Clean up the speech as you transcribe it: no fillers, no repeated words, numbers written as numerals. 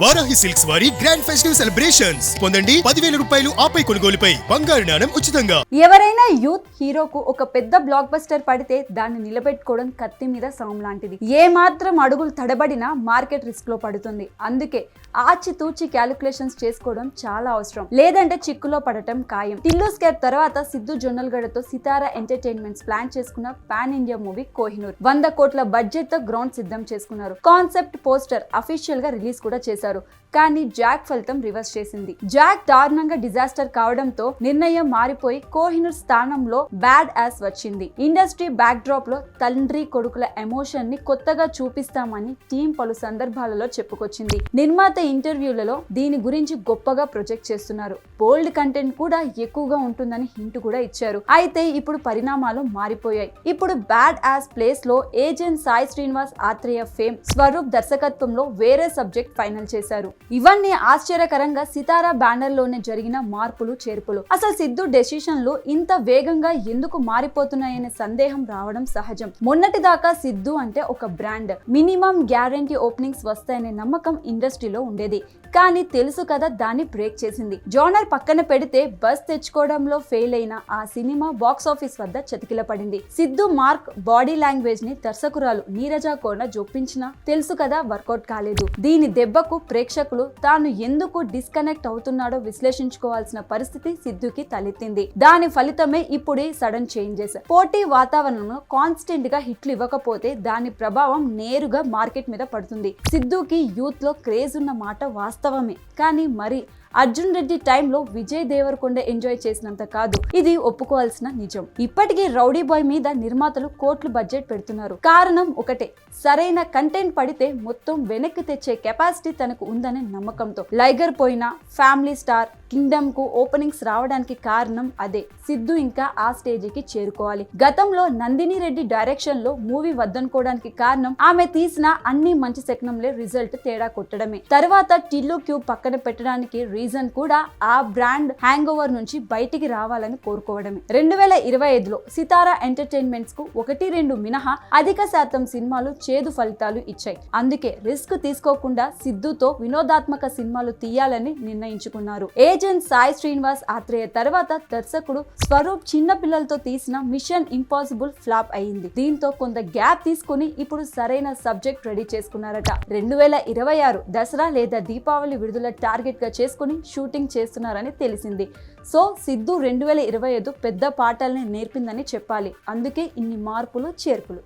Varahi silks వారి grand festive celebrations పొందండి 10,000 రూపాయలు ఆపై కొనుగోలుపై బంగారు నాణెం ఉచితంగా. ఎవరైనా యూత్ హీరోకు ఒక పెద్ద బ్లాక్ బస్టర్ పడితే దాన్ని నిలబెట్టుకోవడం కత్తి మీద సాం లాంటిది. ఏ మాత్రం అడుగులు తడబడినా మార్కెట్ రిస్క్ లో పడుతుంది. అందుకే ఆచితూచి క్యాలిక్యులేషన్స్ చేసుకోవడం చాలా అవసరం, లేదంటే చిక్కులో పడటం ఖాయం. టిల్లు స్కేర్ తర్వాత సిద్ధు జొన్నలగడ్డతో సితారా ఎంటర్టైన్మెంట్స్ ప్లాన్ చేసుకున్న పాన్ ఇండియా మూవీ కోహినూర్ 100 కోట్ల బడ్జెట్ తో గ్రౌండ్ సిద్ధం చేసుకున్నారు. కాన్సెప్ట్ పోస్టర్ అఫీషియల్ గా రిలీజ్ కూడా చేశారు. కానీ జాక్ ఫలితం రివర్స్ చేసింది. జాక్ దారుణంగా డిజాస్టర్ కావడంతో నిర్ణయం మారిపోయి కోహినూర్ స్థానంలో బ్యాడ్ యాస్ వచ్చింది. ఇండస్ట్రీ బ్యాక్ డ్రాప్ లో తండ్రి కొడుకుల ఎమోషన్ ని కొత్తగా చూపిస్తామని టీం పలు సందర్భాలలో చెప్పుకొచ్చింది. నిర్మాత ఇంటర్వ్యూలలో దీని గురించి గొప్పగా ప్రొజెక్ట్ చేస్తున్నారు. బోల్డ్ కంటెంట్ కూడా ఎక్కువగా ఉంటుందని హింట్ కూడా ఇచ్చారు. అయితే ఇప్పుడు పరిణామాలు మారిపోయాయి. ఇప్పుడు బ్యాడ్ యాస్ ప్లేస్ లో ఏజెంట్ సాయి శ్రీనివాస్ ఆత్రేయ ఫేమ్ స్వరూప్ దర్శకత్వంలో వేరే సబ్జెక్ట్ ఫైనల్ చేశారు. ఇవన్నీ ఆశ్చర్యకరంగా సితారా బ్యానర్ లోనే జరిగిన మార్పులు చేర్పులు. అసలు సిద్ధు డెసిషన్లు ఇంత వేగంగా ఎందుకు మారిపోతున్నాయనే సందేహం రావడం సహజం. మొన్నటి దాకా సిద్ధు అంటే ఒక బ్రాండ్, మినిమం గ్యారంటీ ఓపెనింగ్స్ వస్తాయనే నమ్మకం ఇండస్ట్రీలో ఉండేది. కానీ తెలుసు కదా దాన్ని బ్రేక్ చేసింది. జోనర్ పక్కన పెడితే బస్ తెచ్చుకోవడంలో ఫెయిల్ అయిన ఆ సినిమా బాక్స్ ఆఫీస్ వద్ద చతికిల పడింది. సిద్ధు మార్క్, బాడీ లాంగ్వేజ్ ని దర్శకురాలు నీరజా కోన జొప్పించినా తెలుసు కదా వర్కౌట్ కాలేదు. దీని దెబ్బకు ప్రేక్షకులు తాను ఎందుకు డిస్కనెక్ట్ అవుతున్నాడో విశ్లేషించుకోవాల్సిన పరిస్థితి సిద్ధుకి తలెత్తింది. దాని ఫలితమే ఇప్పుడు సడన్ చేంజెస్. పోటీ వాతావరణంలో కాన్స్టెంట్ గా హిట్లు ఇవ్వకపోతే దాని ప్రభావం నేరుగా మార్కెట్ మీద పడుతుంది. సిద్ధుకి యూత్ లో క్రేజ్ ఉన్న మాట వాస్తవమే, కానీ మరి అర్జున్ రెడ్డి టైంలో విజయ్ దేవరకొండ ఎంజాయ్ చేసినంత కాదు. ఇది ఒప్పుకోవాల్సిన నిజం. ఇప్పటికీ రౌడీ బాయ్ మీద నిర్మాతలు కోట్లు బడ్జెట్ పెడుతున్నారు. కారణం ఒకటే, సరైన కంటెంట్ పడితే మొత్తం వెనక్కి తెచ్చే కెపాసిటీ తనకు ఉందనే నమ్మకంతో. లైగర్ పోయినా ఫ్యామిలీ స్టార్ కింగ్డమ్ కు ఓపెనింగ్స్ రావడానికి కారణం అదే. సిద్ధు ఇంకా ఆ స్టేజికి చేరుకోవాలి. గతంలో నందిని రెడ్డి డైరెక్షన్ లో మూవీ వద్దనుకోవడానికి కారణం ఆమె తీసిన అన్ని మంచి శకనంలే రిజల్ట్ తేడా కొట్టడమే. తర్వాత టిల్లు క్యూబ్ పక్కన పెట్టడానికి రీజన్ కూడా ఆ బ్రాండ్ హ్యాంగ్ ఓవర్ నుంచి బయటికి రావాలని కోరుకోవడమే. 2025లో సితారా ఎంటర్టైన్మెంట్స్ కు 1-2 మినహా అధిక శాతం సినిమాలు చేదు ఫలితాలు ఇచ్చాయి. అందుకే రిస్క్ తీసుకోకుండా సిద్ధుతో వినోదాత్మక సినిమాలు తీయాలని నిర్ణయించుకున్నారు. ఏజెంట్ సాయి శ్రీనివాస్ ఆత్రేయ తర్వాత దర్శకుడు స్వరూప్ చిన్న పిల్లలతో తీసిన మిషన్ ఇంపాసిబుల్ ఫ్లాప్ అయింది. దీంతో కొంత గ్యాప్ తీసుకుని ఇప్పుడు సరైన సబ్జెక్ట్ రెడీ చేసుకున్నారట. 2026 దసరా లేదా దీపావళి విడుదల టార్గెట్ గా చేసుకుని షూటింగ్ చేస్తున్నారని తెలిసింది. సో సిద్ధు 2025 పెద్ద పాఠాలని నేర్పిందని చెప్పాలి. అందుకే ఇన్ని మార్పులు చేర్పులు.